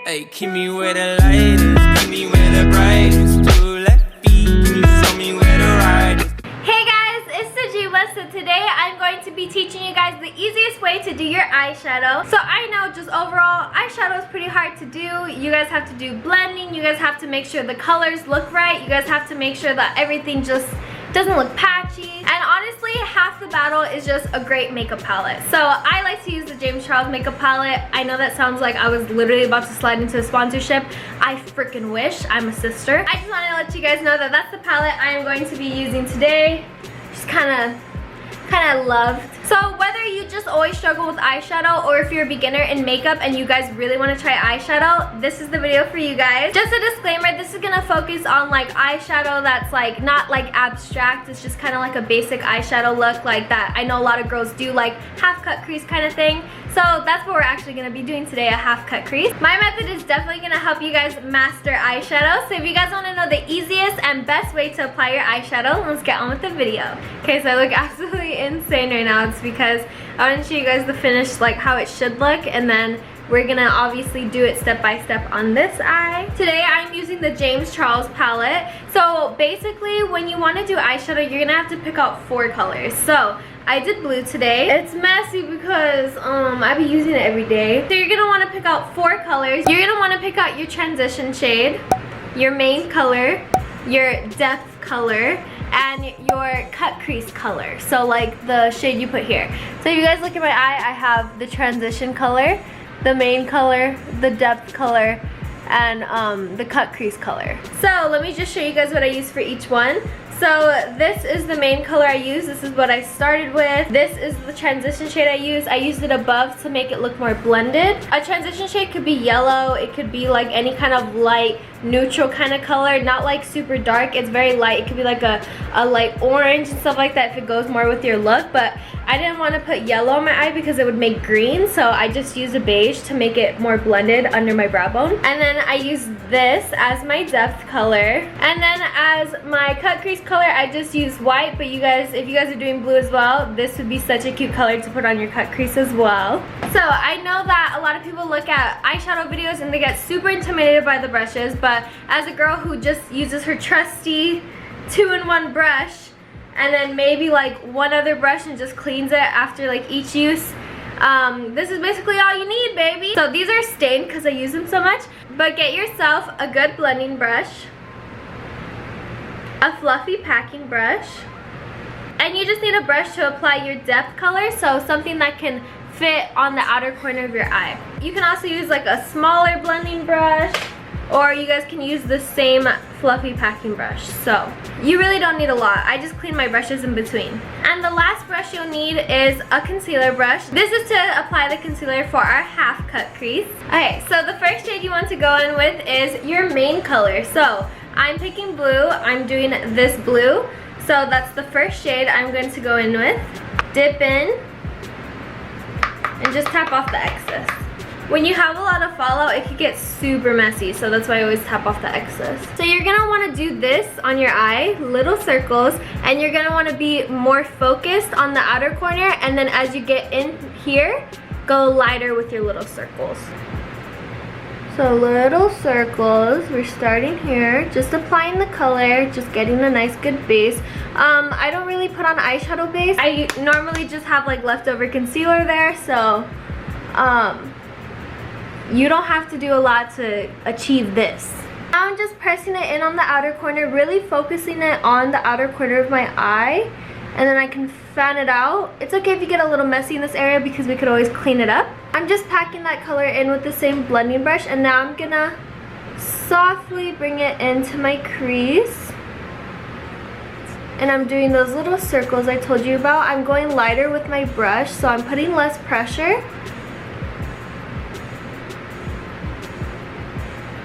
Hey, keep me where the light is, keep me where the brightest. Two left feet, can you show me where the right is? Hey guys, it's Dajema. So today I'm going to be teaching you guys the easiest way to do your eyeshadow. So I know just overall, eyeshadow is pretty hard to do. You guys have to do blending. You guys have to make sure the colors look right. You guys have to make sure that everything just doesn't look patchy. And honestly, half the battle is just a great makeup palette. So I like to use the James Charles makeup palette. I know that sounds like I was literally about to slide into a sponsorship. I freaking wish. I'm a sister. I just want to let you guys know that that's the palette I am going to be using today. Just kind of loved. So whether you just always struggle with eyeshadow or if you're a beginner in makeup and you guys really want to try eyeshadow, this is the video for you guys. Just a disclaimer, this is gonna focus on like eyeshadow that's like not like abstract. It's just kind of like a basic eyeshadow look like that. I know a lot of girls do like half cut crease kind of thing. So that's what we're actually gonna be doing today, a half cut crease. My method is definitely gonna help you guys master eyeshadow. So if you guys wanna know the easiest and best way to apply your eyeshadow, let's get on with the video. Okay, so I look absolutely insane right now. It's because I want to show you guys the finished, like how it should look, and then we're gonna obviously do it step by step on this eye. Today I'm using the James Charles palette. So basically when you want to do eyeshadow, you're gonna have to pick out 4 colors. So I did blue today. It's messy because I be using it every day. So you're gonna want to pick out 4 colors. You're gonna want to pick out your transition shade, your main color, your depth color, and your cut crease color. So like the shade you put here. So if you guys look at my eye, I have the transition color, the main color, the depth color, and the cut crease color. So let me just show you guys what I use for each one. So this is the main color I use. This is what I started with. This is the transition shade I use. I used it above to make it look more blended. A transition shade could be yellow. It could be like any kind of light, neutral kind of color. Not like super dark. It's very light. It could be like a light orange and stuff like that if it goes more with your look. But I didn't want to put yellow on my eye because it would make green. So I just used a beige to make it more blended under my brow bone. And then I used this as my depth color. And then as my cut crease color, I just used white, but you guys, if you guys are doing blue as well, this would be such a cute color to put on your cut crease as well. So I know that a lot of people look at eyeshadow videos and they get super intimidated by the brushes, but as a girl who just uses her trusty 2-in-1 brush and then maybe like one other brush and just cleans it after like each use, this is basically all you need, baby. So these are stained because I use them so much, but get yourself a good blending brush, a fluffy packing brush, and you just need a brush to apply your depth color, so something that can fit on the outer corner of your eye. You can also use like a smaller blending brush, or you guys can use the same fluffy packing brush. So you really don't need a lot. I just clean my brushes in between. And the last brush you'll need is a concealer brush. This is to apply the concealer for our half cut crease. Okay, so the first shade you want to go in with is your main color. So I'm picking blue. I'm doing this blue. So that's the first shade I'm going to go in with. Dip in and just tap off the excess. When you have a lot of fallout, it could get super messy, so that's why I always tap off the excess. So you're gonna want to do this on your eye, little circles, and you're gonna want to be more focused on the outer corner, and then as you get in here, go lighter with your little circles. So little circles, we're starting here, just applying the color, just getting a nice good base. I don't really put on eyeshadow base. I normally just have like leftover concealer there, so you don't have to do a lot to achieve this. Now I'm just pressing it in on the outer corner, really focusing it on the outer corner of my eye, and then I can fan it out. It's okay if you get a little messy in this area because we could always clean it up. I'm just packing that color in with the same blending brush, and now I'm gonna softly bring it into my crease. And I'm doing those little circles I told you about. I'm going lighter with my brush, so I'm putting less pressure.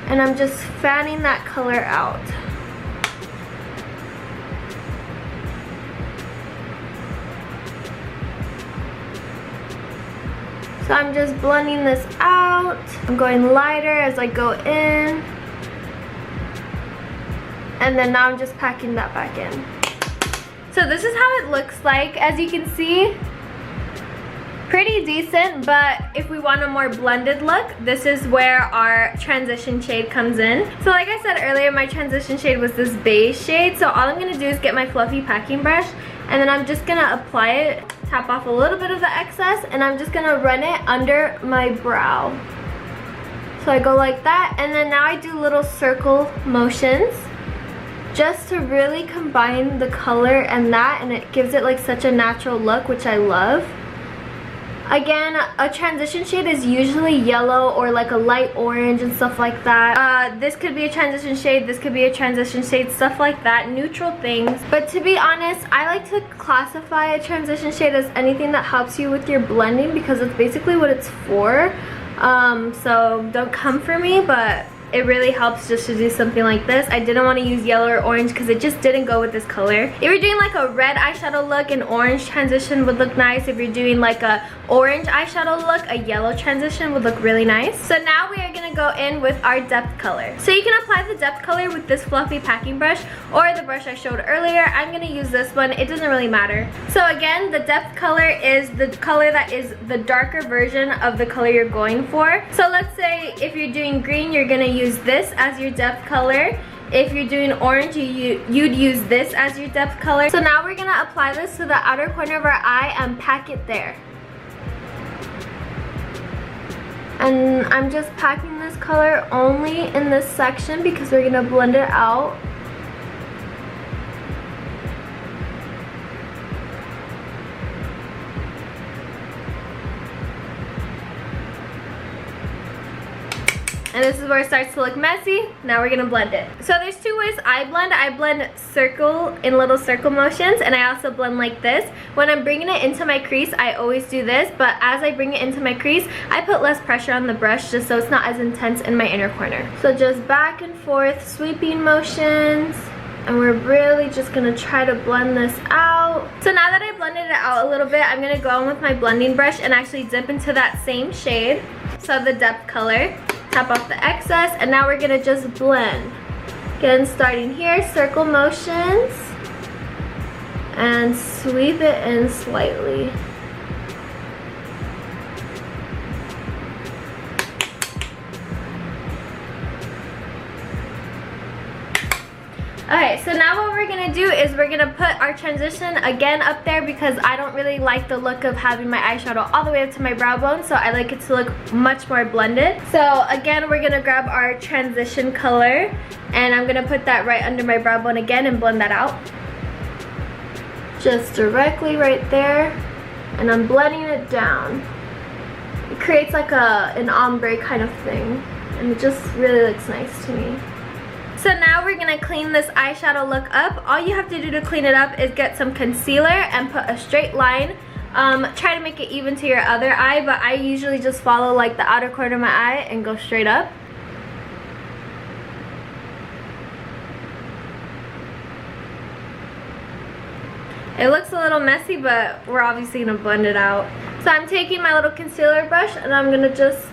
And I'm just fanning that color out. So I'm just blending this out. I'm going lighter as I go in. And then now I'm just packing that back in. So this is how it looks like. As you can see, pretty decent, but if we want a more blended look, this is where our transition shade comes in. So like I said earlier, my transition shade was this beige shade. So all I'm gonna do is get my fluffy packing brush, and then I'm just gonna apply it, tap off a little bit of the excess, and I'm just gonna run it under my brow. So I go like that, and then now I do little circle motions just to really combine the color and that, and it gives it like such a natural look, which I love. Again, a transition shade is usually yellow or like a light orange and stuff like that. This could be a transition shade, this could be a transition shade, stuff like that, neutral things. But to be honest, I like to classify a transition shade as anything that helps you with your blending, because it's basically what it's for. So don't come for me, but it really helps just to do something like this. I didn't want to use yellow or orange because it just didn't go with this color. If you're doing like a red eyeshadow look, an orange transition would look nice. If you're doing like a orange eyeshadow look, a yellow transition would look really nice. So now we are gonna go in with our depth color. So you can apply the depth color with this fluffy packing brush or the brush I showed earlier. I'm gonna use this one. It doesn't really matter. So again, the depth color is the color that is the darker version of the color you're going for. So let's say if you're doing green, you're gonna use this as your depth color. If you're doing orange, you'd use this as your depth color. So now we're gonna apply this to the outer corner of our eye and pack it there. And I'm just packing this color only in this section because we're gonna blend it out. And this is where it starts to look messy. Now we're gonna blend it. So there's two ways I blend. I blend circle in little circle motions, and I also blend like this. When I'm bringing it into my crease, I always do this, but as I bring it into my crease, I put less pressure on the brush just so it's not as intense in my inner corner. So just back and forth sweeping motions. And we're really just gonna try to blend this out. So now that I blended it out a little bit, I'm gonna go in with my blending brush and actually dip into that same shade. So the depth color. Tap off the excess, and now we're gonna just blend. Again, starting here, circle motions, and sweep it in slightly. Alright, so now what we're going to do is we're going to put our transition again up there because I don't really like the look of having my eyeshadow all the way up to my brow bone, so I like it to look much more blended. So again, we're going to grab our transition color and I'm going to put that right under my brow bone again and blend that out. Just directly right there, and I'm blending it down. It creates like an ombre kind of thing, and it just really looks nice to me. So now we're gonna clean this eyeshadow look up. All you have to do to clean it up is get some concealer and put a straight line. Try to make it even to your other eye, but I usually just follow like the outer corner of my eye and go straight up. It looks a little messy, but we're obviously gonna blend it out. So I'm taking my little concealer brush and I'm gonna just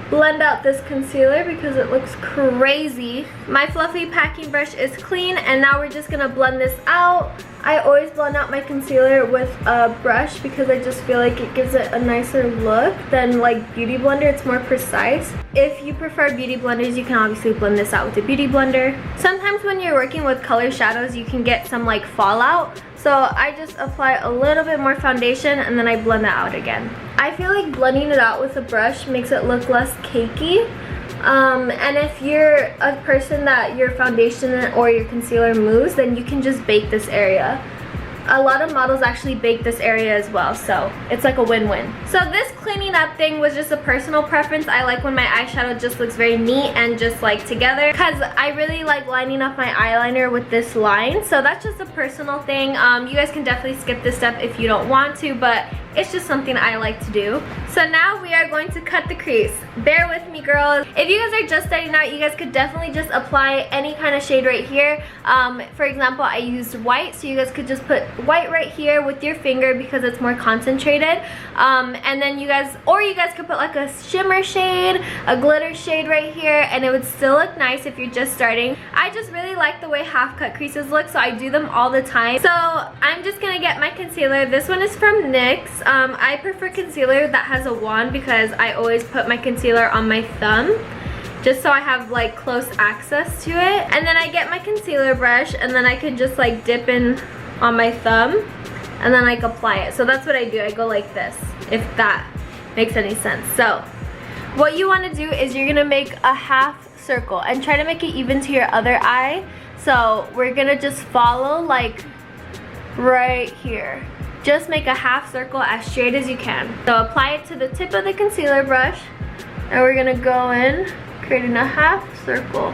blend out this concealer because it looks crazy. My fluffy packing brush is clean, and now we're just gonna blend this out. I always blend out my concealer with a brush because I just feel like it gives it a nicer look than like Beauty Blender. It's more precise. If you prefer beauty blenders, you can obviously blend this out with a beauty blender. Sometimes when you're working with color shadows, you can get some like fallout. So I just apply a little bit more foundation and then I blend that out again. I feel like blending it out with a brush makes it look less cakey. And if you're a person that your foundation or your concealer moves, then you can just bake this area. A lot of models actually bake this area as well, so it's like a win-win. So this cleaning up thing was just a personal preference. I like when my eyeshadow just looks very neat and just like together, because I really like lining up my eyeliner with this line. So that's just a personal thing. You guys can definitely skip this step if you don't want to, but it's just something I like to do. So now we are going to cut the crease. Bear with me, girls. If you guys are just starting out, you guys could definitely just apply any kind of shade right here. For example, I used white, so you guys could just put white right here with your finger because it's more concentrated. And then you guys could put like a shimmer shade, a glitter shade right here, and it would still look nice if you're just starting. I just really like the way half cut creases look, so I do them all the time. So I'm just gonna get my concealer. This one is from NYX. I prefer concealer that has a wand because I always put my concealer on my thumb just so I have like close access to it. And then I get my concealer brush and then I can just like dip in on my thumb and then like apply it. So that's what I do. I go like this, if that makes any sense. So what you want to do is you're gonna make a half circle and try to make it even to your other eye. So we're gonna just follow like right here. Just make a half circle as straight as you can. So apply it to the tip of the concealer brush and we're gonna go in creating a half circle.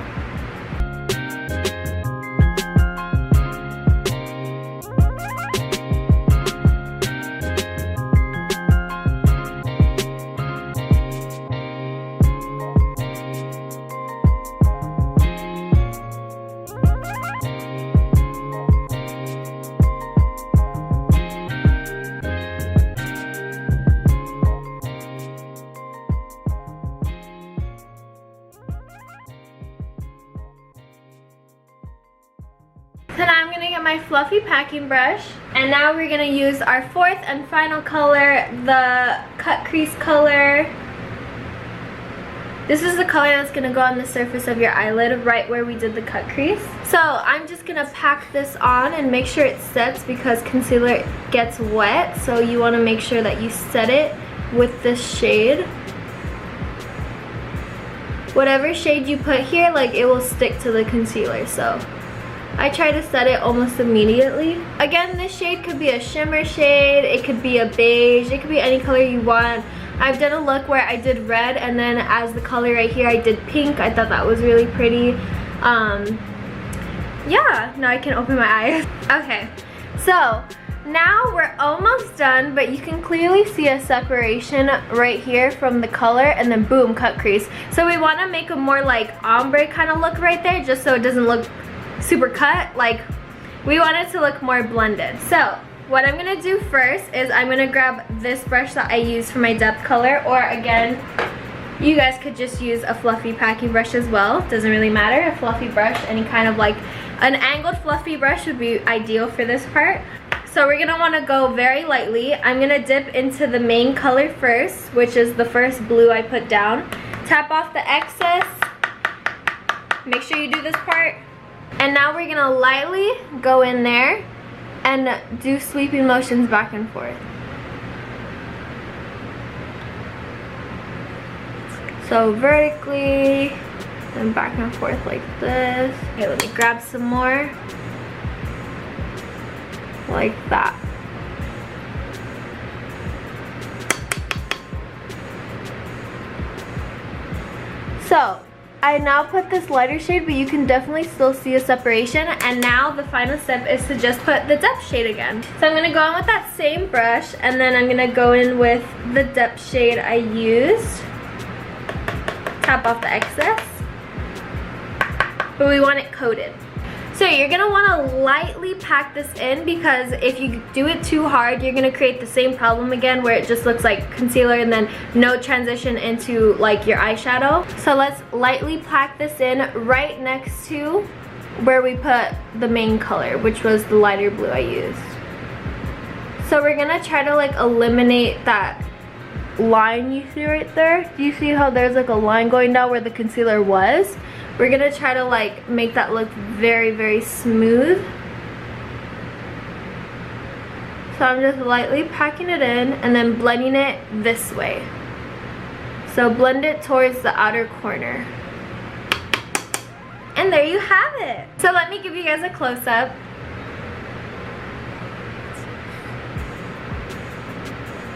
So now I'm gonna get my fluffy packing brush, and now we're gonna use our fourth and final color, the cut crease color. This is the color that's gonna go on the surface of your eyelid right where we did the cut crease. So I'm just gonna pack this on and make sure it sets because concealer gets wet, so you wanna make sure that you set it with this shade. Whatever shade you put here, like it will stick to the concealer, so I try to set it almost immediately. Again, this shade could be a shimmer shade, it could be a beige, it could be any color you want. I've done a look where I did red and then as the color right here I did pink. I thought that was really pretty. Yeah, now I can open my eyes. Okay, so now we're almost done, but you can clearly see a separation right here from the color and then boom, cut crease. So we want to make a more like ombre kind of look right there just so it doesn't look super cut. Like we want it to look more blended. So what I'm gonna do first is I'm gonna grab this brush that I used for my depth color, or again you guys could just use a fluffy packing brush as well, doesn't really matter. A fluffy brush, any kind of like an angled fluffy brush would be ideal for this part. So we're gonna want to go very lightly. I'm gonna dip into the main color first, which is the first blue I put down. Tap off the excess, make sure you do this part. And now we're gonna lightly go in there and do sweeping motions back and forth. So vertically and back and forth like this. Okay, let me grab some more. Like that. So I now put this lighter shade, but you can definitely still see a separation. And now the final step is to just put the depth shade again. So I'm gonna go in with that same brush, and then I'm gonna go in with the depth shade I used. Tap off the excess, but we want it coated. So you're gonna wanna lightly pack this in because if you do it too hard, you're gonna create the same problem again where it just looks like concealer and then no transition into like your eyeshadow. So let's lightly pack this in right next to where we put the main color, which was the lighter blue I used. So we're gonna try to like eliminate that line you see right there. Do you see how there's like a line going down where the concealer was? We're gonna try to like make that look very, very smooth. So I'm just lightly packing it in and then blending it this way. So blend it towards the outer corner. And there you have it. So let me give you guys a close-up.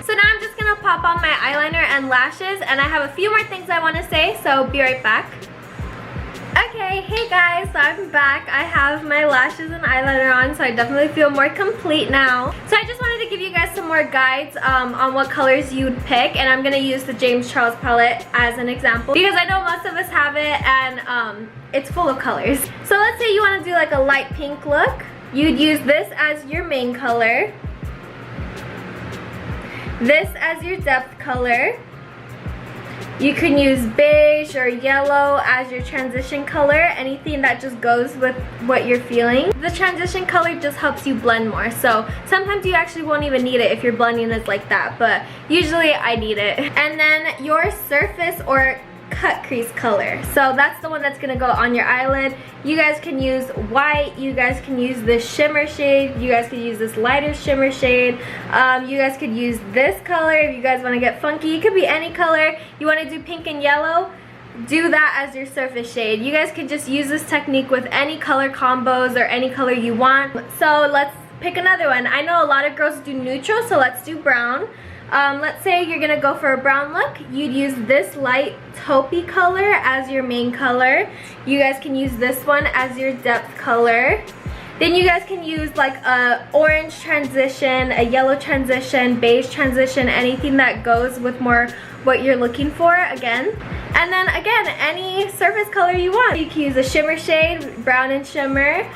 So now I'm just gonna pop on my eyeliner and lashes, and I have a few more things I wanna say, so be right back. Okay, hey guys, so I'm back. I have my lashes and eyeliner on, so I definitely feel more complete now. So I just wanted to give you guys some more guides on what colors you'd pick, and I'm gonna use the James Charles palette as an example because I know most of us have it, and it's full of colors. So let's say you want to do like a light pink look. You'd use this as your main color, this as your depth color. You can use beige or yellow as your transition color, anything that just goes with what you're feeling. The transition color just helps you blend more, so sometimes you actually won't even need it if your blending is like that, but usually I need it. And then your surface or cut crease color, so that's the one that's gonna go on your eyelid. You guys can use white, you guys can use this shimmer shade, you guys could use this lighter shimmer shade, you guys could use this color if you guys want to get funky. It could be any color. You want to do pink and yellow, do that as your surface shade. You guys can just use this technique with any color combos or any color you want. So let's pick another one. I know a lot of girls do neutral, so let's do brown. Let's say you're gonna go for a brown look. You'd use this light taupey color as your main color. You guys can use this one as your depth color. Then you guys can use like a orange transition, a yellow transition, beige transition, anything that goes with more what you're looking for again. And then again, any surface color you want. You can use a shimmer shade, brown and shimmer.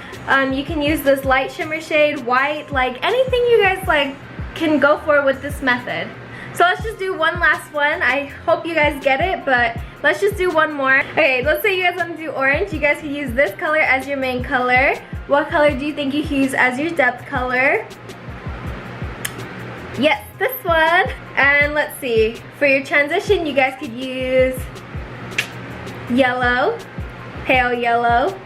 You can use this light shimmer shade, white, like anything you guys like can go for with this method. So let's just do one last one. I hope you guys get it, but let's just do one more. Okay, let's say you guys want to do orange. You guys can use this color as your main color. What color do you think you can use as your depth color? Yes, this one. And let's see, for your transition, you guys could use yellow, pale yellow,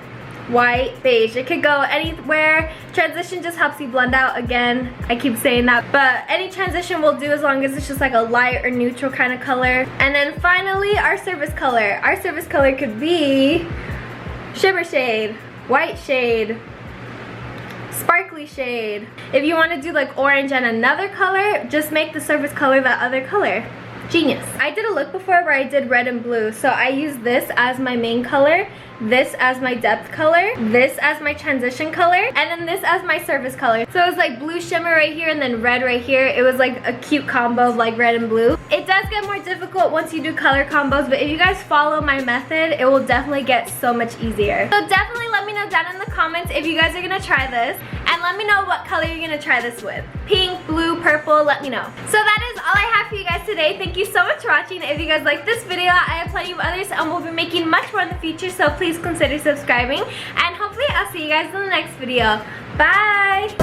white, beige. It could go anywhere. Transition just helps you blend out. Again, I keep saying that, but any transition will do as long as it's just like a light or neutral kind of color. And then finally, our surface color. Our surface color could be shimmer shade, white shade, sparkly shade. If you want to do like orange and another color, just make the surface color that other color. Genius. I did a look before where I did red and blue, so I use this as my main color, this as my depth color, this as my transition color, and then this as my surface color. So it was like blue shimmer right here and then red right here. It was like a cute combo of like red and blue. It does get more difficult once you do color combos, but if you guys follow my method, it will definitely get so much easier. So definitely let me know down in the comments if you guys are gonna try this, and let me know what color you're gonna try this with. Pink, blue, purple, let me know. So that is all I have for you guys today. Thank you so much for watching. If you guys like this video, I have plenty of others and we'll be making much more in the future, so please consider subscribing, and hopefully I'll see you guys in the next video. Bye!